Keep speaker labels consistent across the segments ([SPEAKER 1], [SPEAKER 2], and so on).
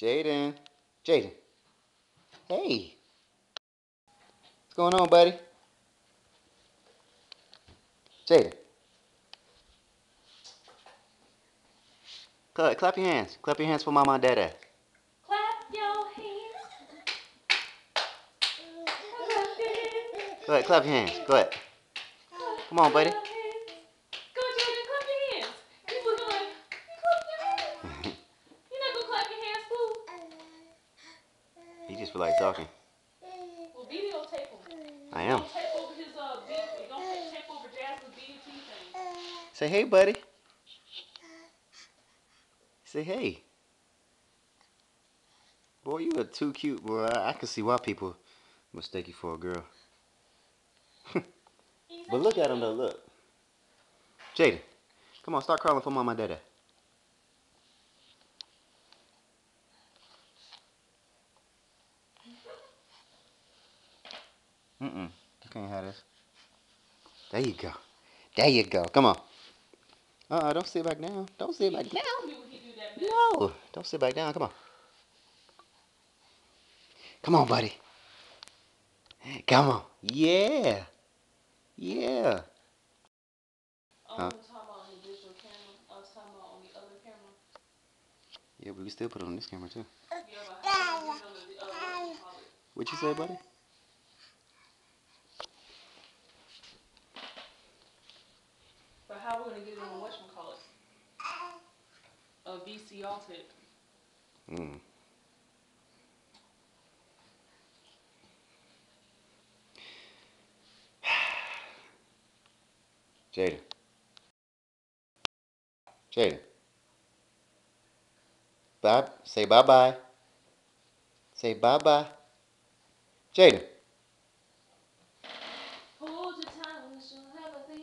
[SPEAKER 1] Jaden. Jaden. Hey. What's going on, buddy? Jaden. Clap your hands. Clap your hands for mama and dada.
[SPEAKER 2] Clap your hands.
[SPEAKER 1] Go ahead, clap your hands. Go ahead. Come on, buddy.
[SPEAKER 2] Go, Jaden, clap your hands. He's looking like, you clap your hands. You're not going to clap your hands, fool?
[SPEAKER 1] He just feel like talking.
[SPEAKER 2] Well, videotape him.
[SPEAKER 1] I am.
[SPEAKER 2] Don't tape over his, don't tape over Jasmine's BET thing.
[SPEAKER 1] Say hey, buddy. Say hey. Boy, you are too cute, boy. I can see why people mistake you for a girl. But look at him, though. Look. Jaden, come on, start crawling for mama and dada. You can't have this. There you go. There you go. Come on. Don't sit back down. Don't sit back down. No, don't sit back down. Come on. Come on, buddy. Come on. Yeah. Yeah.
[SPEAKER 2] I was talking about on the digital camera. I was talking about on the other camera.
[SPEAKER 1] Yeah, but we can still put it on this camera, too.
[SPEAKER 2] Yeah, but how do you get on the other one?
[SPEAKER 1] What you say, buddy?
[SPEAKER 2] But how are we going to get it on whatchamacallit? A VCR tape.
[SPEAKER 1] Jaden. Jaden. Bye. Say bye-bye. Say bye-bye. Jaden.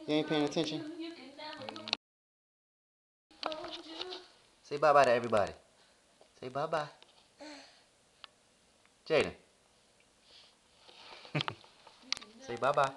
[SPEAKER 1] You ain't paying attention? Say bye-bye to everybody. Say bye-bye. Jaden. Say bye-bye.